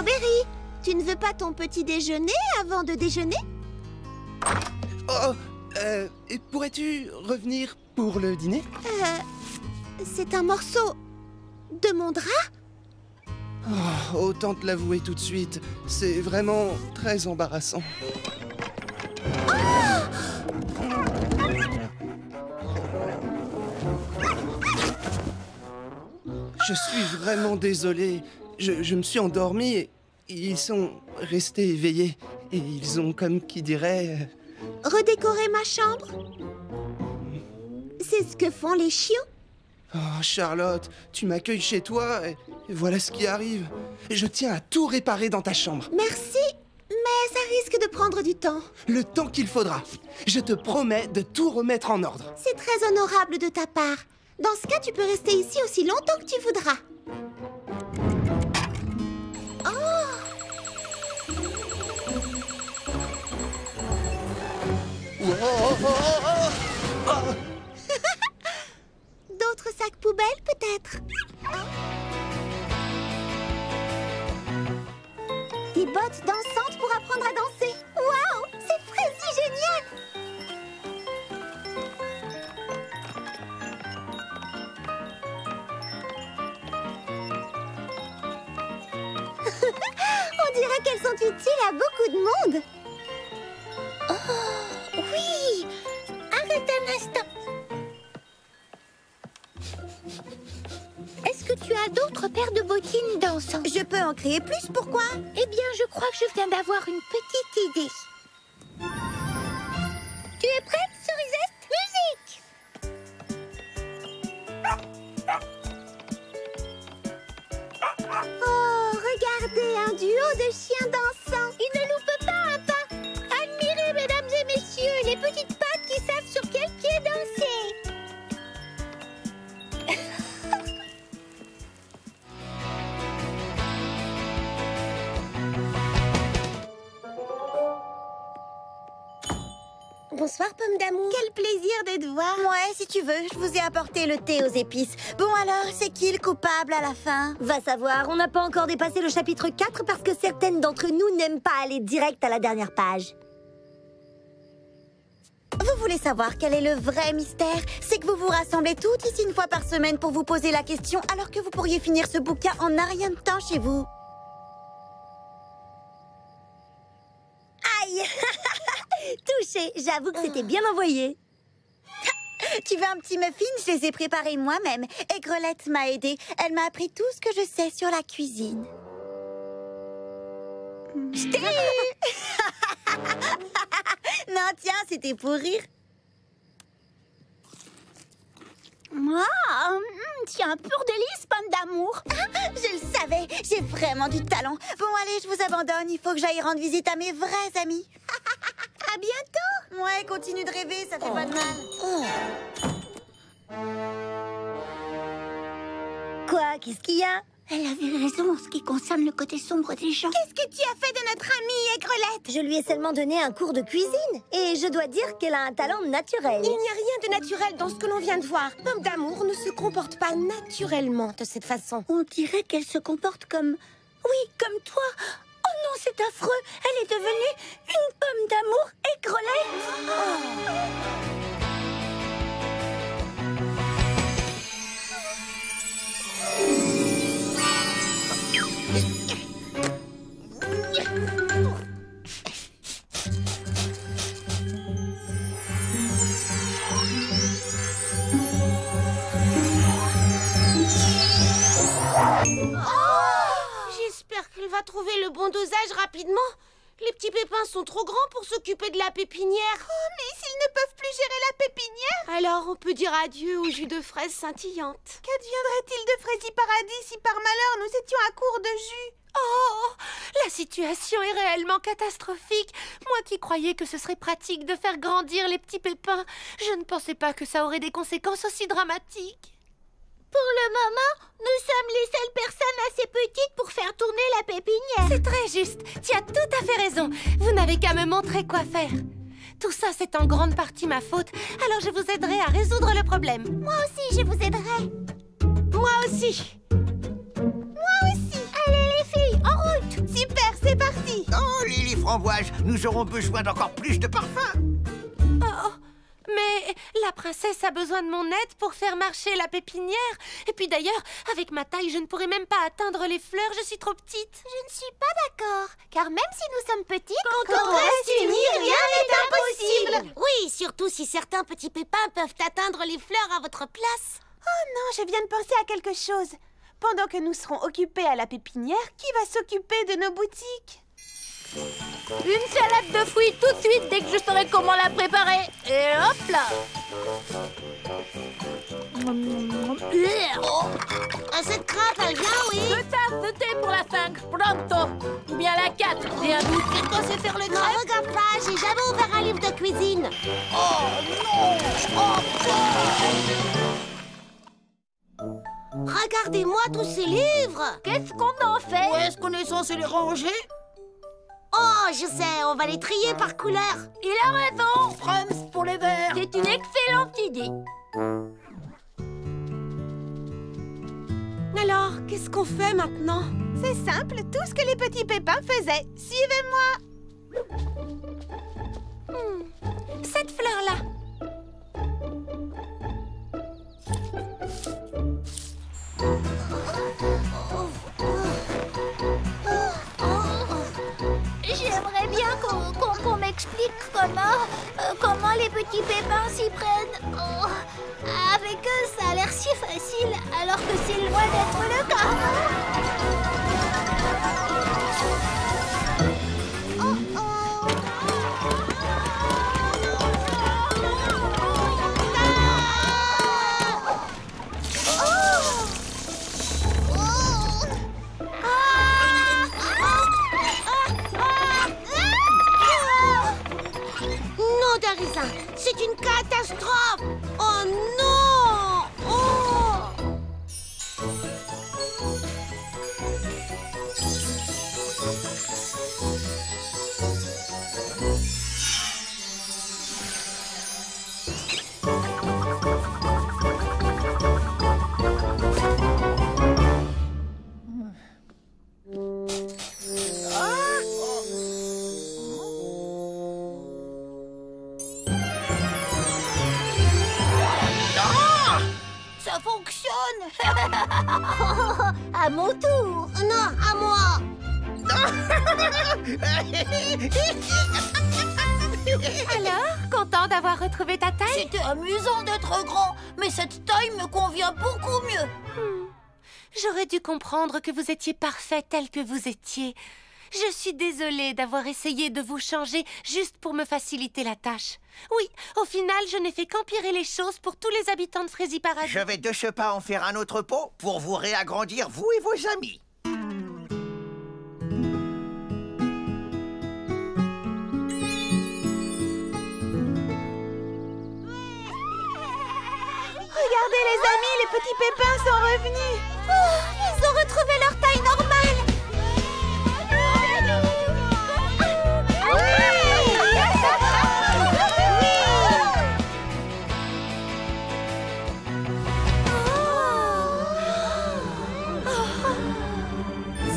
Strawberry, tu ne veux pas ton petit déjeuner avant de déjeuner? Oh, pourrais-tu revenir pour le dîner? C'est un morceau de mon drap? Oh, autant te l'avouer tout de suite, c'est vraiment très embarrassant. Je suis vraiment désolé. Je me suis endormi et ils sont restés éveillés. Et ils ont, comme qui dirait... Redécorer ma chambre? C'est ce que font les chiots? Oh, Charlotte, tu m'accueilles chez toi et voilà ce qui arrive. Je tiens à tout réparer dans ta chambre. Merci, mais ça risque de prendre du temps. Le temps qu'il faudra. Je te promets de tout remettre en ordre. C'est très honorable de ta part. Dans ce cas, tu peux rester ici aussi longtemps que tu voudras. D'autres sacs poubelles, peut-être? Des bottes dansantes pour apprendre à danser. Waouh, c'est Frézy génial! On dirait qu'elles sont utiles à beaucoup de monde. Oh, oui! Arrête un instant. Est-ce que tu as d'autres paires de bottines dansantes? Je peux en créer plus, pourquoi? Eh bien, je crois que je viens d'avoir une petite idée. Tu es prête, Cerisette? Musique! Oh, regardez, un duo de chiens dansants. Il ne loupe pas un pas. Admirez, mesdames et messieurs, les petites pattes qui savent sur quel pied danser. Bonsoir, Pomme d'amour. Quel plaisir de te voir. Ouais, si tu veux, je vous ai apporté le thé aux épices. Bon alors, c'est qui le coupable à la fin? Va savoir, on n'a pas encore dépassé le chapitre 4 parce que certaines d'entre nous n'aiment pas aller direct à la dernière page. Vous voulez savoir quel est le vrai mystère? C'est que vous vous rassemblez toutes ici une fois par semaine pour vous poser la question alors que vous pourriez finir ce bouquin en un rien de temps chez vous. Aïe! Touché, j'avoue que c'était bien envoyé. Tu veux un petit muffin? Je les ai préparés moi-même. Aigrelette m'a aidée. Elle m'a appris tout ce que je sais sur la cuisine. Je t'ai eu! Non, tiens, c'était pour rire. Moi, tu as un pur délice, Pomme d'amour. Je le savais, j'ai vraiment du talent. Bon, allez, je vous abandonne. Il faut que j'aille rendre visite à mes vrais amis. À bientôt. Ouais, continue de rêver, ça fait pas de mal. Quoi? Qu'est-ce qu'il y a? Elle avait raison en ce qui concerne le côté sombre des gens. Qu'est-ce que tu as fait de notre amie Aigrelette? Je lui ai seulement donné un cours de cuisine. Et je dois dire qu'elle a un talent naturel. Il n'y a rien de naturel dans ce que l'on vient de voir. Pomme d'amour ne se comporte pas naturellement de cette façon. On dirait qu'elle se comporte comme... Oui, comme toi. Oh non, c'est affreux. Elle est devenue une pomme d'amour Aigrelette. J'espère qu'elle va trouver le bon dosage rapidement. Les petits pépins sont trop grands pour s'occuper de la pépinière. Oh, mais s'ils ne peuvent plus gérer la pépinière, alors on peut dire adieu au jus de fraises scintillantes. Qu'adviendrait-il de Frézy Paradis si par malheur nous étions à court de jus? Oh, la situation est réellement catastrophique. Moi qui croyais que ce serait pratique de faire grandir les petits pépins, je ne pensais pas que ça aurait des conséquences aussi dramatiques. Pour le moment, nous sommes les seules personnes assez petites pour faire tourner la pépinière. C'est très juste. Tu as tout à fait raison. Vous n'avez qu'à me montrer quoi faire. Tout ça, c'est en grande partie ma faute. Alors je vous aiderai à résoudre le problème. Moi aussi, je vous aiderai. Moi aussi. Moi aussi. Allez les filles, en route. Si ici. Oh, Lily Framboise, nous aurons besoin d'encore plus de parfum. Oh, mais la princesse a besoin de mon aide pour faire marcher la pépinière. Et puis d'ailleurs, avec ma taille, je ne pourrais même pas atteindre les fleurs, je suis trop petite. Je ne suis pas d'accord, car même si nous sommes petits, Quand on reste unis, rien n'est impossible. Oui, surtout si certains petits pépins peuvent atteindre les fleurs à votre place. Oh non, je viens de penser à quelque chose. Pendant que nous serons occupés à la pépinière, qui va s'occuper de nos boutiques? Une salade de fruits tout de suite dès que je saurai comment la préparer. Et hop là. Cette grappe, elle vient, oui. 2 tasses de thé pour la 5, pronto. Ou bien la 4, et un doute. C'est quoi, c'est faire le crêpe? Non, regarde pas, j'ai jamais ouvert un livre de cuisine. Regardez-moi tous ces livres. Qu'est-ce qu'on en fait? Où est-ce qu'on est censé les ranger? Oh, je sais, on va les trier par couleur. Il a raison, Frums pour les verts. C'est une excellente idée. Alors, qu'est-ce qu'on fait maintenant? C'est simple, tout ce que les petits pépins faisaient. Suivez-moi. Cette fleur-là. J'aimerais bien qu'on m'explique comment les petits pépins s'y prennent. Oh, avec eux, ça a l'air si facile, alors que c'est loin d'être le cas. Non, Darisa, c'est une catastrophe. Oh non! Oh! Ça fonctionne. À mon tour. Non, à moi. Alors, content d'avoir retrouvé ta taille? C'était amusant d'être grand, mais cette taille me convient beaucoup mieux. J'aurais dû comprendre que vous étiez parfait tel que vous étiez. Je suis désolée d'avoir essayé de vous changer juste pour me faciliter la tâche. Oui, au final, je n'ai fait qu'empirer les choses pour tous les habitants de Frézy Paradis. Je vais de ce pas en faire un autre pot pour vous réagrandir, vous et vos amis. Regardez les amis, les petits pépins sont revenus. Oh, ils ont retrouvé leur taille normale.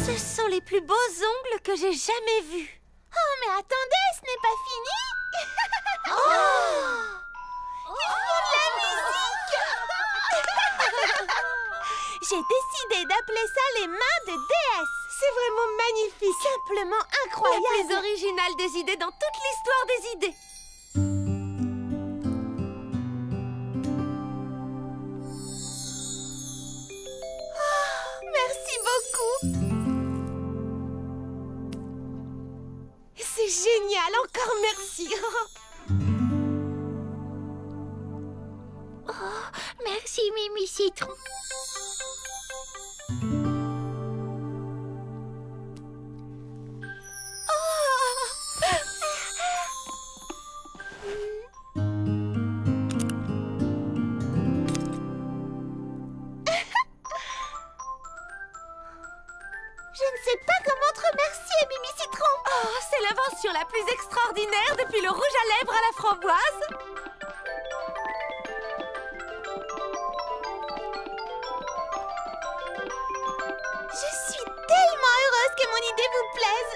Ce sont les plus beaux ongles que j'ai jamais vus. Oh, mais attendez, ce n'est pas fini. J'ai décidé d'appeler ça les mains de déesse. C'est vraiment magnifique. Simplement incroyable. La plus originale des idées dans toute l'histoire des idées. Merci beaucoup. C'est génial, encore merci. Merci, Mimi Citron. Je ne sais pas comment te remercier, Mimi Citron. Oh, c'est l'invention la plus extraordinaire depuis le rouge à lèvres à la framboise. Je suis tellement heureuse que mon idée vous plaise.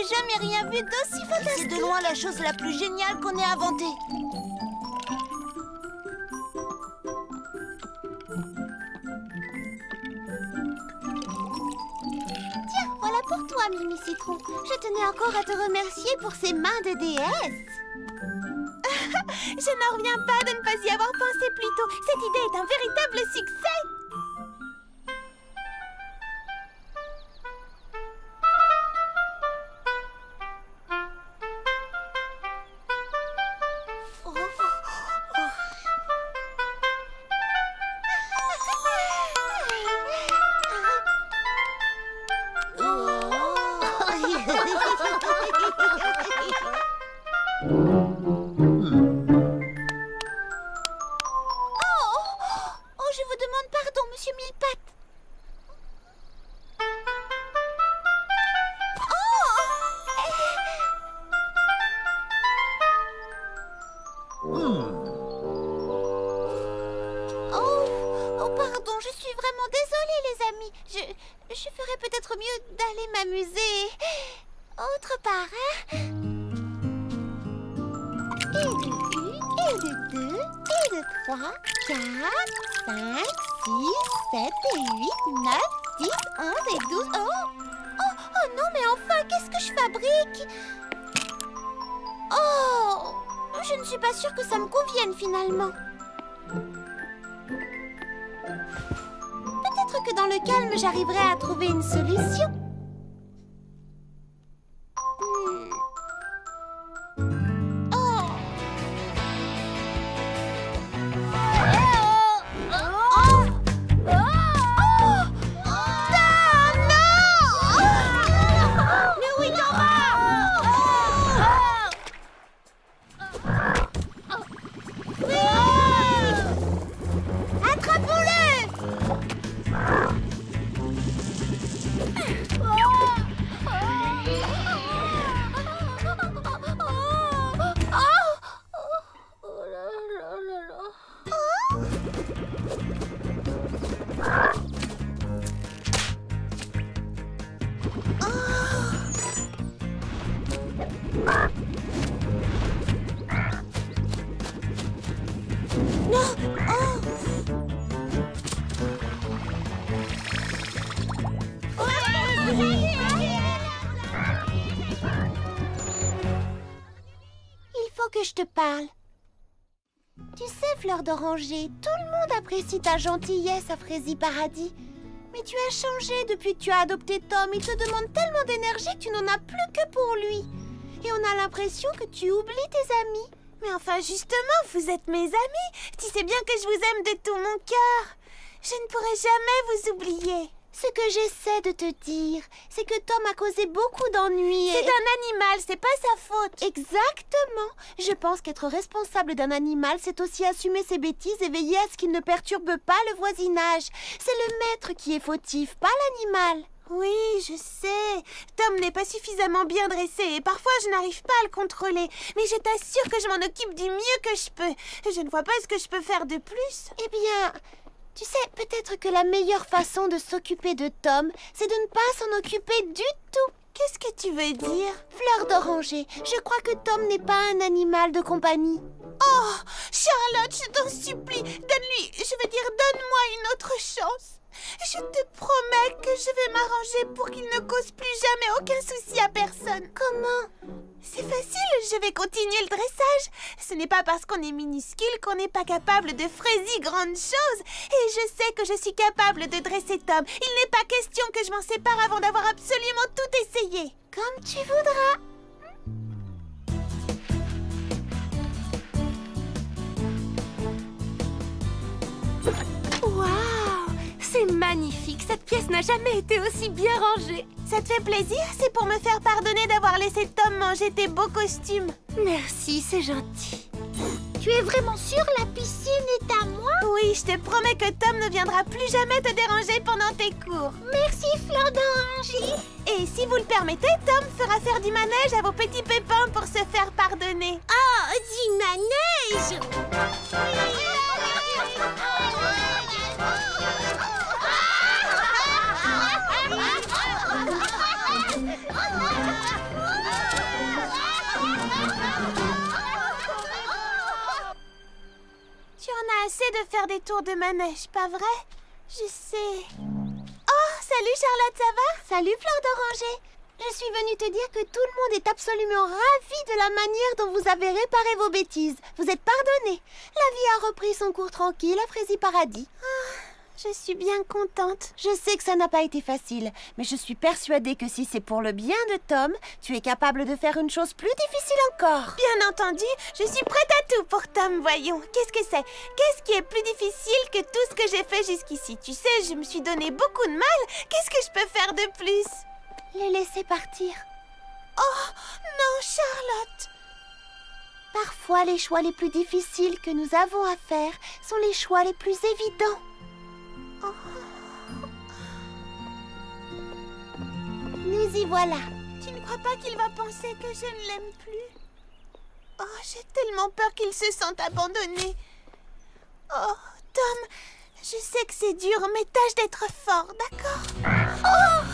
jamais rien vu d'aussi fantastique. C'est de loin la chose la plus géniale qu'on ait inventée. Tiens, voilà pour toi, Mimi Citron. Je tenais encore à te remercier pour ces mains de déesse. Je n'en reviens pas de ne pas y avoir pensé plus tôt. Cette idée est un véritable succès. Je vous demande pardon, Monsieur Millepattes. Oh, pardon, je suis vraiment désolée, les amis. Je ferais peut-être mieux d'aller m'amuser autre part, hein? Et de 1, et de 2, et de 3, 4, 5, 6, 7 et 8, 9, 10, 11 et 12. Oh non, mais enfin, qu'est-ce que je fabrique? Oh, je ne suis pas sûre que ça me convienne finalement. Peut-être que dans le calme, j'arriverai à trouver une solution. Il faut que je te parle. Tu sais, Fleur d'Oranger, tout le monde apprécie ta gentillesse à Frézy Paradis. Mais tu as changé depuis que tu as adopté Tom. Il te demande tellement d'énergie que tu n'en as plus que pour lui. Et on a l'impression que tu oublies tes amis. Mais enfin, justement, vous êtes mes amis. Tu sais bien que je vous aime de tout mon cœur. Je ne pourrai jamais vous oublier. Ce que j'essaie de te dire, c'est que Tom a causé beaucoup d'ennuis. C'est un animal, c'est pas sa faute. Exactement. Je pense qu'être responsable d'un animal, c'est aussi assumer ses bêtises et veiller à ce qu'il ne perturbe pas le voisinage. C'est le maître qui est fautif, pas l'animal. Oui, je sais. Tom n'est pas suffisamment bien dressé et parfois je n'arrive pas à le contrôler. Mais je t'assure que je m'en occupe du mieux que je peux. Je ne vois pas ce que je peux faire de plus. Eh bien, tu sais, peut-être que la meilleure façon de s'occuper de Tom, c'est de ne pas s'en occuper du tout. Qu'est-ce que tu veux dire? Fleur d'Oranger, je crois que Tom n'est pas un animal de compagnie. Oh, Charlotte, je t'en supplie, donne-lui, je veux dire, donne-moi une autre chance. Je te promets que je vais m'arranger pour qu'il ne cause plus jamais aucun souci à personne. Comment? C'est facile, je vais continuer le dressage. Ce n'est pas parce qu'on est minuscule qu'on n'est pas capable de Frézy grandes choses. Et je sais que je suis capable de dresser Tom. Il n'est pas question que je m'en sépare avant d'avoir absolument tout essayé. Comme tu voudras. Waouh! C'est magnifique! Cette pièce n'a jamais été aussi bien rangée. Ça te fait plaisir? C'est pour me faire pardonner d'avoir laissé Tom manger tes beaux costumes. Merci, c'est gentil. Tu es vraiment sûre la piscine est à moi? Oui, je te promets que Tom ne viendra plus jamais te déranger pendant tes cours. Merci, Fleur d'Oranger. Et si vous le permettez, Tom fera faire du manège à vos petits pépins pour se faire pardonner. Oh, du manège! de faire des tours de manège, pas vrai? Je sais. Oh, salut Charlotte, ça va? Salut Fleur d'Oranger. Je suis venue te dire que tout le monde est absolument ravi de la manière dont vous avez réparé vos bêtises. Vous êtes pardonnés. La vie a repris son cours tranquille à Frézy Paradis. Je suis bien contente. Je sais que ça n'a pas été facile, mais je suis persuadée que si c'est pour le bien de Tom, tu es capable de faire une chose plus difficile encore. Bien entendu, je suis prête à tout pour Tom, voyons. Qu'est-ce que c'est? Qu'est-ce qui est plus difficile que tout ce que j'ai fait jusqu'ici? Tu sais, je me suis donné beaucoup de mal. Qu'est-ce que je peux faire de plus? Les laisser partir. Oh, non, Charlotte! Parfois, les choix les plus difficiles que nous avons à faire sont les choix les plus évidents. Oh. Nous y voilà. Tu ne crois pas qu'il va penser que je ne l'aime plus? Oh, j'ai tellement peur qu'il se sente abandonné. Oh, Tom, je sais que c'est dur, mais tâche d'être fort, d'accord? Oh!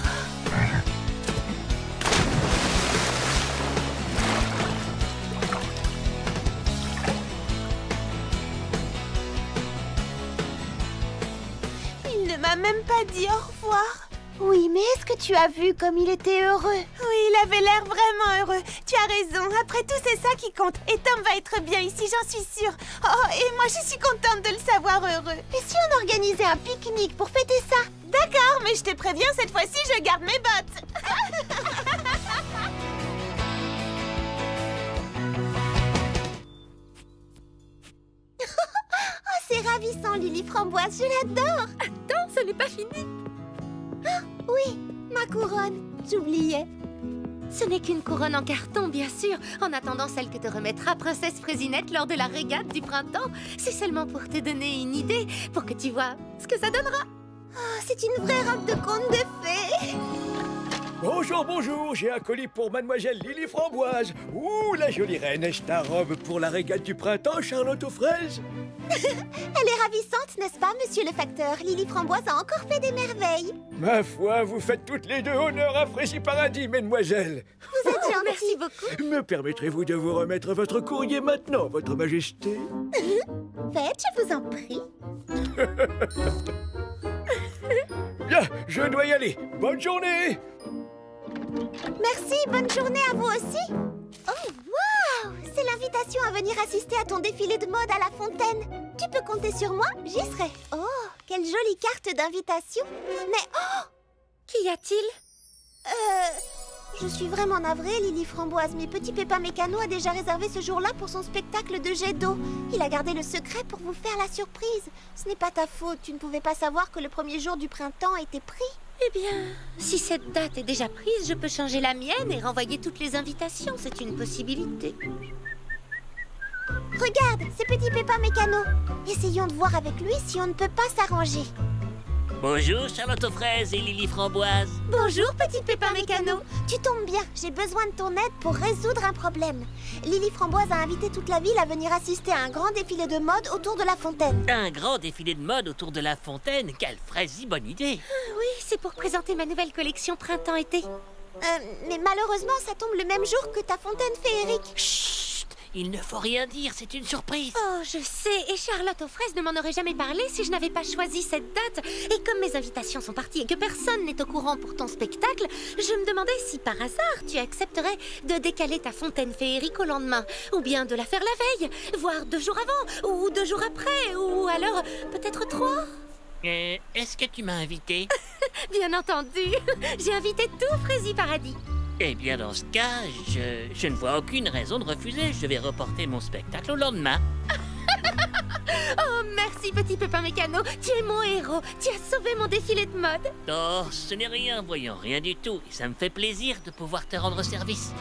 Il ne m'a même pas dit au revoir. Oui, mais est-ce que tu as vu comme il était heureux? Oui, il avait l'air vraiment heureux. Tu as raison, après tout c'est ça qui compte. Et Tom va être bien ici, j'en suis sûre. Oh, et moi je suis contente de le savoir heureux. Et si on organisait un pique-nique pour fêter ça? D'accord, mais je te préviens, cette fois-ci je garde mes bottes. Oh, c'est ravissant, Lily Framboise, je l'adore. Attends, ce n'est pas fini. Oui, ma couronne, j'oubliais. Ce n'est qu'une couronne en carton, bien sûr, en attendant celle que te remettra Princesse Frésinette lors de la régate du printemps. C'est seulement pour te donner une idée, pour que tu vois ce que ça donnera. Oh, c'est une vraie robe de conte de fées. Bonjour, bonjour, j'ai un colis pour Mademoiselle Lily Framboise. Ouh, la jolie reine, est-ce ta robe pour la régate du printemps, Charlotte aux fraises? Elle est ravissante, n'est-ce pas, monsieur le facteur? Lily Framboise a encore fait des merveilles. Ma foi, vous faites toutes les deux honneur à Frézy Paradis, mesdemoiselles. Vous êtes gentille. Merci beaucoup. Me permettrez-vous de vous remettre votre courrier maintenant, votre majesté? Faites, je vous en prie. Bien, je dois y aller. Bonne journée. Merci, bonne journée à vous aussi. Oh, waouh! C'est l'invitation à venir assister à ton défilé de mode à la fontaine. Tu peux compter sur moi, j'y serai. Oh, quelle jolie carte d'invitation. Mais oh! Qu'y a-t-il? Je suis vraiment navrée, Lily Framboise, mais Petit Pépin Mécano a déjà réservé ce jour-là pour son spectacle de jet d'eau. Il a gardé le secret pour vous faire la surprise. Ce n'est pas ta faute, tu ne pouvais pas savoir que le premier jour du printemps était pris. Eh bien, si cette date est déjà prise, je peux changer la mienne et renvoyer toutes les invitations. C'est une possibilité. Regarde, c'est Petit Pépin Mécano. Essayons de voir avec lui si on ne peut pas s'arranger. Bonjour Charlotte aux fraises et Lily Framboise. Bonjour Petit Pépin Mécano. Tu tombes bien, j'ai besoin de ton aide pour résoudre un problème. Lily Framboise a invité toute la ville à venir assister à un grand défilé de mode autour de la fontaine. Un grand défilé de mode autour de la fontaine. Quelle fraise bonne idée. Oui, c'est pour présenter ma nouvelle collection printemps-été. Mais malheureusement, ça tombe le même jour que ta fontaine féerique. Chut, il ne faut rien dire, c'est une surprise. Oh, je sais, et Charlotte aux fraises ne m'en aurait jamais parlé si je n'avais pas choisi cette date. Et comme mes invitations sont parties et que personne n'est au courant pour ton spectacle, je me demandais si par hasard tu accepterais de décaler ta fontaine féerique au lendemain, ou bien de la faire la veille, voire 2 jours avant, ou 2 jours après, ou alors peut-être 3. Est-ce que tu m'as invité? Bien entendu, j'ai invité tout Frézy Paradis. Eh bien, dans ce cas, je ne vois aucune raison de refuser. Je vais reporter mon spectacle au lendemain. Oh, merci Petit Pépin Mécano, tu es mon héros. Tu as sauvé mon défilé de mode. Oh, ce n'est rien, voyons, rien du tout. Et ça me fait plaisir de pouvoir te rendre service.